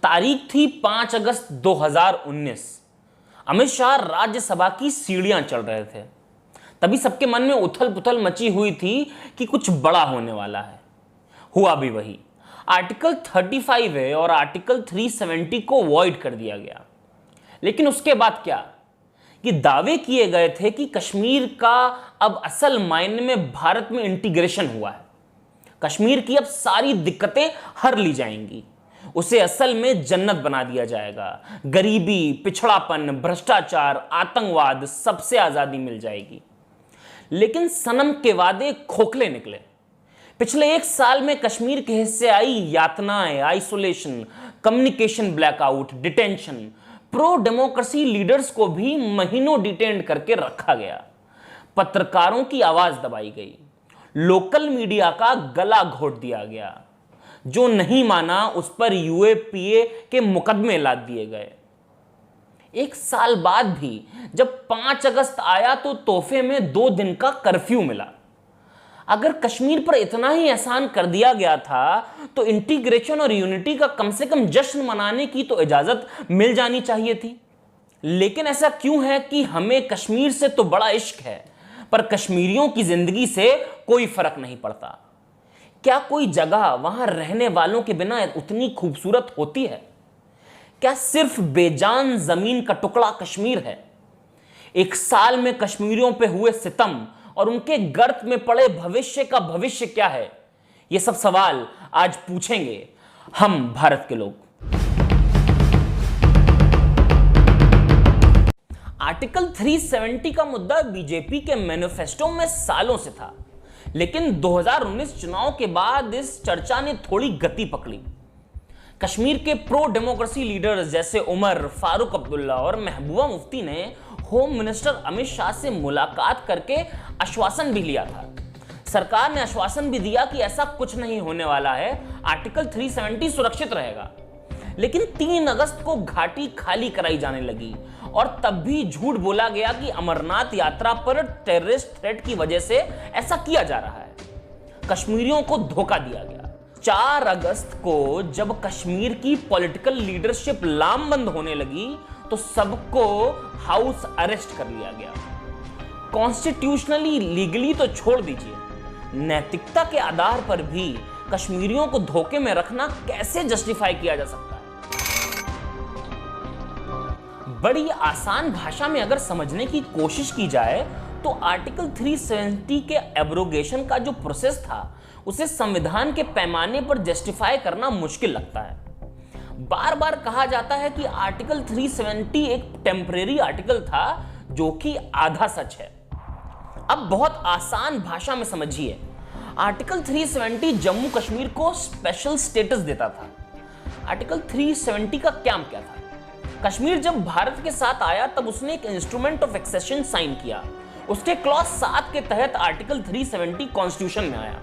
तारीख थी 5 अगस्त 2019। अमित शाह राज्यसभा की सीढ़ियां चढ़ रहे थे। तभी सबके मन में उथल पुथल मची हुई थी कि कुछ बड़ा होने वाला है। हुआ भी वही। आर्टिकल 35 है और आर्टिकल 370 को वॉइड कर दिया गया। लेकिन उसके बाद क्या? ये दावे किए गए थे कि कश्मीर का अब असल मायने में भारत में इंटीग्रेशन हुआ है। कश्मीर की अब सारी दिक्कतें हर ली जाएंगी। उसे असल में जन्नत बना दिया जाएगा। गरीबी, पिछड़ापन, भ्रष्टाचार, आतंकवाद, सबसे आजादी मिल जाएगी। लेकिन सनम के वादे खोखले निकले। पिछले 1 साल में कश्मीर के हिस्से आई यातनाएं, isolation, communication blackout, detention, pro democracy leaders को भी महीनों डिटेन करके रखा गया। पत्रकारों की आवाज दबाई गई। लोकल मीडिया का गला घोट दिया गया। जो नहीं माना उस पर यूएपीए के मुकदमे लाद दिए गए। 1 साल बाद भी जब 5 अगस्त आया तो तोहफे में 2 दिन का कर्फ्यू मिला। अगर कश्मीर पर इतना ही एहसान कर दिया गया था तो इंटीग्रेशन और यूनिटी का कम से कम जश्न मनाने की तो इजाजत मिल जानी चाहिए थी। लेकिन ऐसा क्यों है कि हमें कश्मीर से तो बड़ा इश्क है, पर कश्मीरियों की जिंदगी से कोई फर्क नहीं पड़ता? क्या कोई जगह वहां रहने वालों के बिना उतनी खूबसूरत होती है? क्या सिर्फ बेजान जमीन का टुकड़ा कश्मीर है? 1 साल में कश्मीरियों पे हुए सितम और उनके गर्त में पड़े भविष्य का भविष्य क्या है? ये सब सवाल आज पूछेंगे हम भारत के लोग। आर्टिकल 370 का मुद्दा बीजेपी के मैनिफेस्टो में सालों से था, लेकिन 2019 चुनाव के बाद इस चर्चा ने थोड़ी गति पकड़ी। कश्मीर के प्रो डेमोक्रेसी लीडर्स जैसे उमर फारूक अब्दुल्ला और महबूबा मुफ्ती ने होम मिनिस्टर अमित शाह से मुलाकात करके आश्वासन भी लिया था। सरकार ने आश्वासन भी दिया कि ऐसा कुछ नहीं होने वाला है, आर्टिकल 370 सुरक्षित रहेगा। लेकिन 3 अगस्त को घाटी खाली कराई जाने लगी और तब भी झूठ बोला गया कि अमरनाथ यात्रा पर टेररिस्ट थ्रेट की वजह से ऐसा किया जा रहा है। कश्मीरियों को धोखा दिया गया। 4 अगस्त को जब कश्मीर की पॉलिटिकल लीडरशिप लामबंद होने लगी तो सबको हाउस अरेस्ट कर लिया गया। कॉन्स्टिट्यूशनली, लीगली तो छोड़ दीजिए, नैतिकता के आधार पर भी कश्मीरियों को धोखे में रखना कैसे जस्टिफाई किया जा सकता है? बड़ी आसान भाषा में अगर समझने की कोशिश की जाए तो आर्टिकल 370 के एब्रोगेशन का जो प्रोसेस था उसे संविधान के पैमाने पर जस्टिफाई करना मुश्किल लगता है। बार बार कहा जाता है कि आर्टिकल 370 एक टेम्परेरी आर्टिकल था, जो कि आधा सच है। अब बहुत आसान भाषा में समझिए, आर्टिकल 370 जम्मू कश्मीर को स्पेशल स्टेटस देता था। आर्टिकल 370 का क्या था? कश्मीर जब भारत के साथ आया तब उसने एक इंस्ट्रूमेंट ऑफ एक्सेशन साइन किया। उसके क्लॉज 7 के तहत आर्टिकल 370 कॉन्स्टिट्यूशन में आया।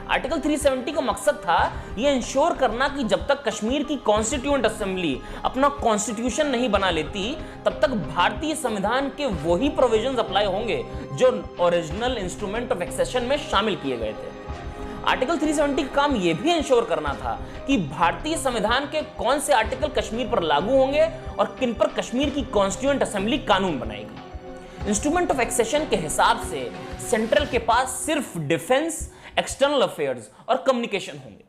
आर्टिकल 370 का मकसद था यह इंश्योर करना कि जब तक कश्मीर की कॉन्स्टिट्यूएंट असेंबली अपना कॉन्स्टिट्यूशन नहीं बना लेती तब तक भारतीय संविधान के वही प्रोविजंस अप्लाई होंगे जो ओरिजिनल इंस्ट्रूमेंट ऑफ एक्सेशन में शामिल किए गए थे। आर्टिकल 370 का काम यह भी इंश्योर करना था कि भारतीय संविधान के कौन से आर्टिकल कश्मीर पर लागू होंगे और किन पर कश्मीर की कॉन्स्टिट्यूएंट असेंबली कानून बनाएगी। इंस्ट्रूमेंट ऑफ एक्सेशन के हिसाब से सेंट्रल के पास सिर्फ डिफेंस, एक्सटर्नल अफेयर्स और कम्युनिकेशन होंगे।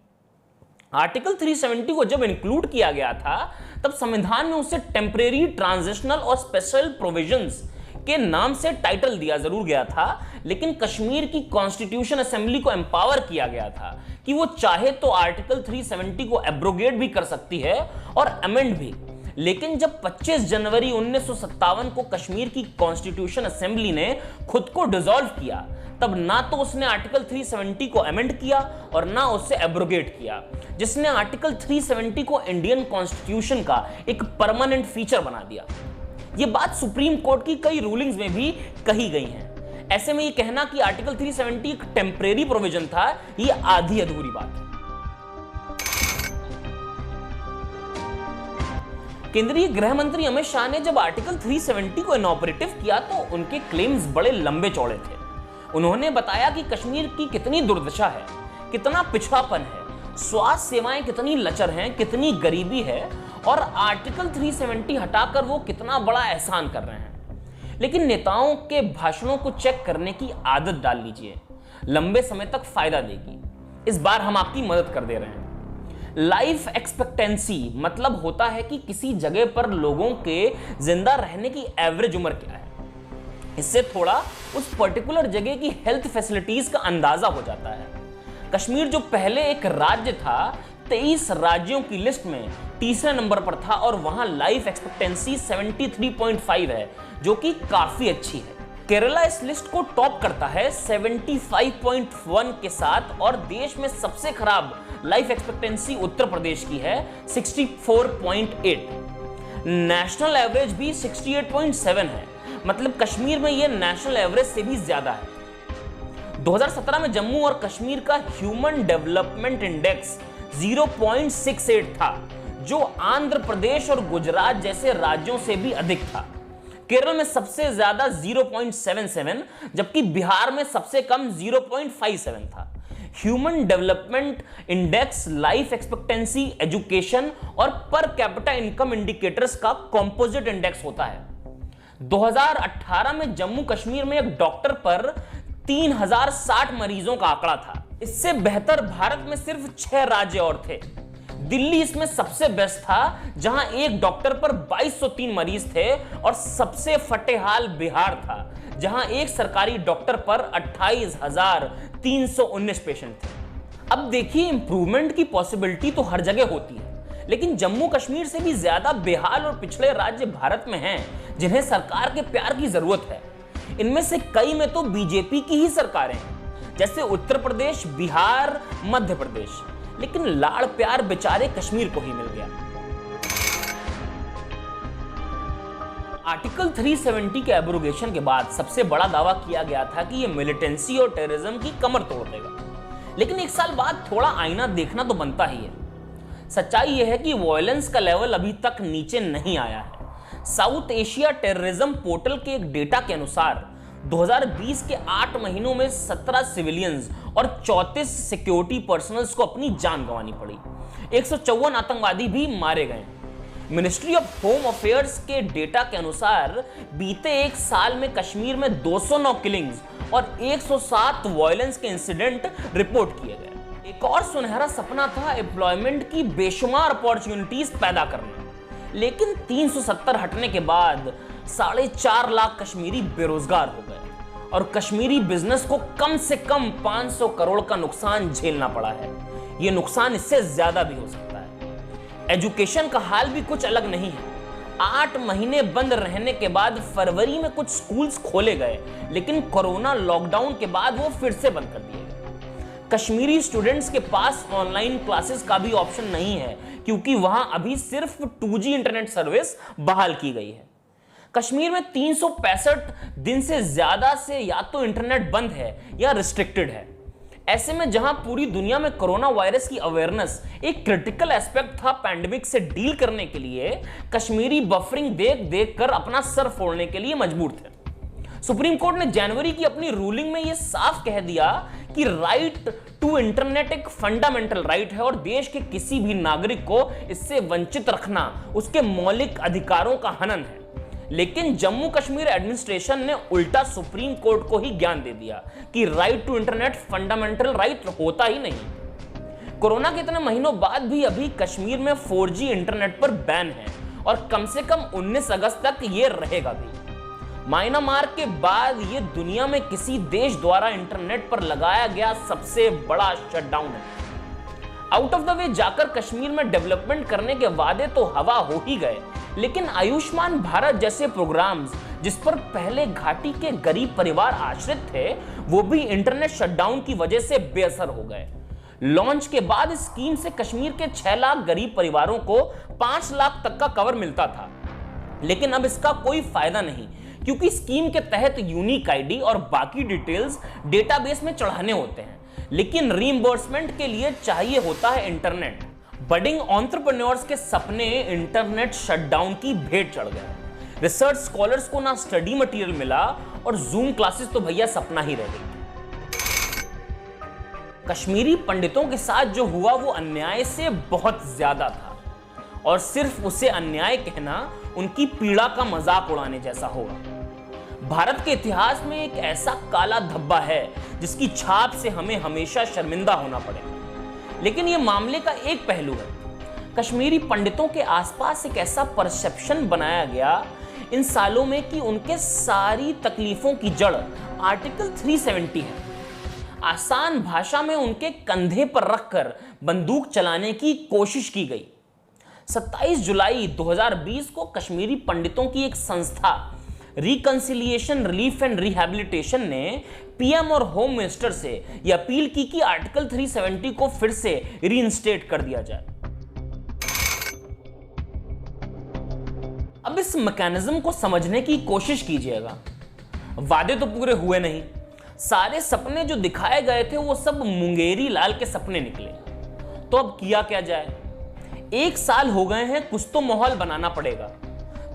आर्टिकल 370 को जब इंक्लूड किया गया था तब संविधान में उसे टेम्परेरी, ट्रांजिशनल और स्पेशल प्रोविजंस के नाम से टाइटल दिया जरूर गया था, लेकिन कश्मीर की कॉन्स्टिट्यूशन असेंबली को एम्पावर किया गया था कि वो चाहे तो आर्टिकल 370 को एब्रोगेट भी कर सकती है और अमेंड भी। लेकिन जब 25 जनवरी 1957 को कश्मीर की कॉन्स्टिट्यूशन असेंबली ने खुद को डिसॉल्व किया, तब ना तो उसने आर्टिकल 370 को अमेंड किया और ना उससे एब्रोगेट किया, जिसने आर्टिकल 370 को इंडियन कॉन्स्टिट्यूशन का एक परमानेंट फीचर बना दिया। ये बात सुप्रीम कोर्ट की कई रूलिंग्स में भी कही गई है। ऐसे में ये कहना कि आर्टिकल 370 एक टेम्परेरी प्रोविजन था, ये आधी अधूरी बात है। केंद्रीय गृह मंत्री अमित शाह ने जब आर्टिकल 370 को इनऑपरेटिव किया तो उनके क्लेम्स बड़े लंबे चौड़े थे। उन्होंने बताया कि कश्मीर की कितनी दुर्दशा है, कितना पिछड़ापन है, स्वास्थ्य सेवाएं कितनी लचर हैं, कितनी गरीबी है, और आर्टिकल 370 हटाकर वो कितना बड़ा एहसान कर रहे हैं। लेकिन नेताओं के भाषणों को चेक करने की आदत डाल लीजिए, लंबे समय तक फायदा देगी। इस बार हम आपकी मदद कर दे रहे हैं। लाइफ एक्सपेक्टेंसी मतलब होता है कि किसी जगह पर लोगों के जिंदा रहने की एवरेज उम्र क्या है। इससे थोड़ा उस पर्टिकुलर जगह की हेल्थ फैसिलिटीज का अंदाजा हो जाता है। कश्मीर जो पहले एक राज्य था, 23 राज्यों की लिस्ट में तीसरे नंबर पर था और वहां लाइफ एक्सपेक्टेंसी 73.5 है, जो कि काफी अच्छी है। केरला इस लिस्ट को टॉप करता है 75.1 के साथ, और देश में सबसे खराब लाइफ एक्सपेक्टेंसी उत्तर प्रदेश की है 64.8। नेशनल एवरेज भी 68.7 है, मतलब कश्मीर में यह नेशनल एवरेज से भी ज्यादा है। 2017 में जम्मू और कश्मीर का ह्यूमन डेवलपमेंट इंडेक्स 0.68 था, जो आंध्र प्रदेश और गुजरात जैसे राज्यों से भी अधिक था। केरल में सबसे ज्यादा 0.77, जबकि बिहार में सबसे कम 0.57 था। Human development index life expectancy, education और पर कैपिटा इनकम इंडिकेटर्स का कंपोजिट इंडेक्स होता है। 2018 में जम्मू कश्मीर में एक डॉक्टर पर 3060 मरीजों का आंकड़ा था। इससे बेहतर भारत में सिर्फ 6 राज्य और थे। दिल्ली इसमें सबसे बेस्ट था, जहां एक डॉक्टर पर 2203 मरीज थे, और सबसे फटेहाल बिहार था, जहां एक सरकारी डॉक्टर पर 28,319 पेशेंट थे। अब देखिए, इंप्रूवमेंट की पॉसिबिलिटी तो हर जगह होती है, लेकिन जम्मू कश्मीर से भी ज्यादा बेहाल और पिछड़े राज्य भारत में हैं, जिन्हें सरकार के प्यार की जरूरत है। इनमें से कई में तो बीजेपी की ही सरकारें हैं, जैसे उत्तर प्रदेश, बिहार, मध्य प्रदेश। लेकिन लाड़ प्यार बेचारे कश्मीर को ही मिल गया। आर्टिकल 370 के एब्रोगेशन के बाद सबसे बड़ा दावा किया गया था कि यह मिलिटेंसी और टेररिज्म की कमर तोड़ देगा। लेकिन एक साल बाद थोड़ा आईना देखना तो बनता ही है। सच्चाई यह है कि वायलेंस का लेवल अभी तक नीचे नहीं आया है। साउथ एशिया टेररिज्म पोर्टल के एक डेटा के अनुसार 2020 के 8 महीनों में 17 सिविलियंस और 34 सिक्योरिटी पर्सनल्स को अपनी जान गंवानी पड़ी। 154 आतंकवादी भी मारे गए। मिनिस्ट्री ऑफ होम अफेयर्स के डेटा के अनुसार बीते एक साल में कश्मीर में 209 किलिंग्स और 107 वायलेंस के इंसिडेंट रिपोर्ट किए गए। एक और सुनहरा सपना था एम्प्लॉयमेंट की बेशुमार अपॉर्चुनिटीज पैदा करना, लेकिन 370 हटने के बाद 4.5 लाख कश्मीरी बेरोजगार हो गए और कश्मीरी बिजनेस को कम से कम 500 करोड़ का नुकसान झेलना पड़ा है। यह नुकसान इससे ज्यादा भी हो सकता है। एजुकेशन का हाल भी कुछ अलग नहीं है। 8 महीने बंद रहने के बाद फरवरी में कुछ स्कूल्स खोले गए, लेकिन कोरोना लॉकडाउन के बाद वो फिर से बंद कर दिए गए। कश्मीरी स्टूडेंट्स के पास ऑनलाइन क्लासेस का भी ऑप्शन नहीं है, क्योंकि वहां अभी सिर्फ 2G इंटरनेट सर्विस बहाल की गई है। कश्मीर में 365 दिन से ज्यादा से या तो इंटरनेट बंद है या रिस्ट्रिक्टेड है। ऐसे में जहां पूरी दुनिया में कोरोना वायरस की अवेयरनेस एक क्रिटिकल एस्पेक्ट था पैंडेमिक से डील करने के लिए, कश्मीरी बफरिंग देख देख कर अपना सर फोड़ने के लिए मजबूर थे। सुप्रीम कोर्ट ने जनवरी की अपनी रूलिंग में यह साफ कह दिया कि राइट टू इंटरनेट एक फंडामेंटल राइट है और देश के किसी भी नागरिक को इससे वंचित रखना उसके मौलिक अधिकारों का हनन है। लेकिन जम्मू कश्मीर एडमिनिस्ट्रेशन ने उल्टा सुप्रीम कोर्ट को ही ज्ञान दे दिया कि right to internet fundamental right होता ही नहीं। कोरोना के इतने महीनों बाद भी अभी कश्मीर में 4G इंटरनेट पर बैन है और कम से कम 19 अगस्त तक ये रहेगा भी। म्यांमार के बाद ये दुनिया में किसी देश द्वारा इंटरनेट पर लगाया गया सबसे बड़ा शटडाउन है। आउट ऑफ द वे जाकर कश्मीर में डेवलपमेंट करने के वादे तो हवा हो ही गए, लेकिन आयुष्मान भारत जैसे प्रोग्राम्स जिस पर पहले घाटी के गरीब परिवार आश्रित थे, वो भी इंटरनेट शटडाउन की वजह से बेअसर हो गए। लॉन्च के बाद इस स्कीम से कश्मीर के 6 लाख गरीब परिवारों को 5 लाख तक का कवर मिलता था, लेकिन अब इसका कोई फायदा नहीं, क्योंकि स्कीम के तहत यूनिक आईडी और बाकी डिटेल्स डेटाबेस में चढ़ाने होते हैं, लेकिन रीइंबर्समेंट के लिए चाहिए होता है इंटरनेट। बडिंग एंटरप्रेन्योर्स के सपने इंटरनेट शटडाउन की भेंट चढ़ गए। रिसर्च स्कॉलर्स को ना स्टडी मटेरियल मिला और जूम क्लासेस तो भैया सपना ही रह गई। कश्मीरी पंडितों के साथ जो हुआ वो अन्याय से बहुत ज्यादा था, और सिर्फ उसे अन्याय कहना उनकी पीड़ा का मजाक उड़ाने जैसा होगा। भारत के इतिहास में एक ऐसा काला धब्बा है जिसकी छाप से हमें हमेशा शर्मिंदा होना पड़ेगा। लेकिन यह मामले का एक पहलू है। कश्मीरी पंडितों के आसपास एक ऐसा परसेप्शन बनाया गया इन सालों में कि उनके सारी तकलीफों की जड़ आर्टिकल 370 है। आसान भाषा में उनके कंधे पर रखकर बंदूक चलाने की कोशिश की गई। 27 जुलाई 2020 को कश्मीरी पंडितों की एक संस्था रिकंसिलिएशन रिलीफ एंड रिहैबिलिटेशन ने पीएम और होम मिनिस्टर से यह अपील की कि आर्टिकल 370 को फिर से रीइंस्टेट कर दिया जाए। अब इस मैकेनिज्म को समझने की कोशिश कीजिएगा। वादे तो पूरे हुए नहीं, सारे सपने जो दिखाए गए थे वो सब मुंगेरी लाल के सपने निकले। तो अब किया क्या जाए? 1 साल हो गए हैं, कुछ तो माहौल बनाना पड़ेगा।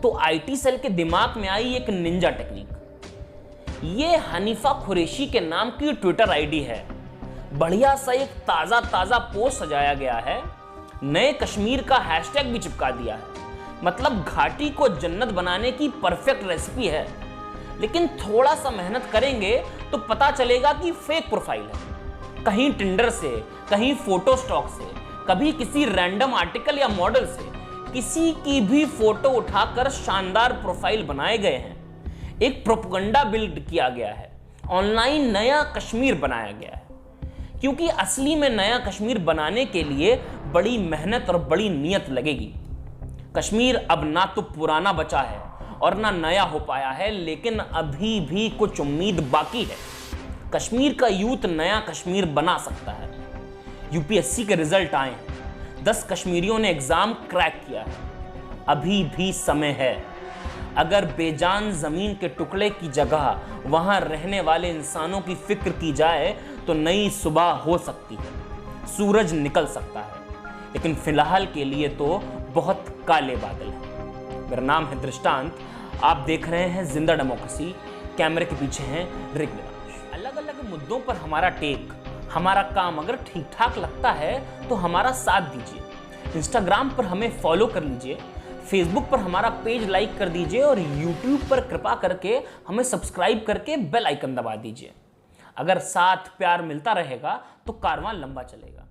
तो आईटी सेल के दिमाग में आई एक निंजा टेक्निक। ये हनीफा कुरैशी के नाम की ट्विटर आईडी है। बढ़िया सा एक ताजा पोस्ट सजाया गया है, नए कश्मीर का हैशटैग भी चिपका दिया है। मतलब घाटी को जन्नत बनाने की परफेक्ट रेसिपी है। लेकिन थोड़ा सा मेहनत करेंगे तो पता चलेगा कि फेक प्रोफाइल है। कहीं टिंडर से, कहीं फोटो स्टॉक से, कभी किसी रैंडम आर्टिकल या मॉडल से किसी की भी फोटो उठाकर शानदार प्रोफाइल बनाए गए हैं। एक प्रोपेगेंडा बिल्ड किया गया है, ऑनलाइन नया कश्मीर बनाया गया है। क्योंकि असली में नया कश्मीर बनाने के लिए बड़ी मेहनत और बड़ी नियत लगेगी। कश्मीर अब ना तो पुराना बचा है और ना नया हो पाया है, लेकिन अभी भी कुछ उम्मीद बाकी है। कश्मीर का यूथ नया कश्मीर बना सकता है। यूपीएससी के रिजल्ट आए हैं, 10 कश्मीरियों ने एग्जाम क्रैक किया है। अभी भी समय है। अगर बेजान जमीन के टुकड़े की जगह वहां रहने वाले इंसानों की फिक्र की जाए तो नई सुबह हो सकती है, सूरज निकल सकता है। लेकिन फिलहाल के लिए तो बहुत काले बादल हैं। मेरा नाम है दृष्टांत, आप देख रहे हैं जिंदा डेमोक्रेसी। कैमरे के पीछे हैं ऋग्वेद। अलग अलग मुद्दों पर हमारा टेक, हमारा काम अगर ठीक ठाक लगता है तो हमारा साथ दीजिए। इंस्टाग्राम पर हमें फॉलो कर लीजिए, फेसबुक पर हमारा पेज लाइक कर दीजिए और यूट्यूब पर कृपा करके हमें सब्सक्राइब करके बेल आइकन दबा दीजिए। अगर साथ प्यार मिलता रहेगा तो कारवां लंबा चलेगा।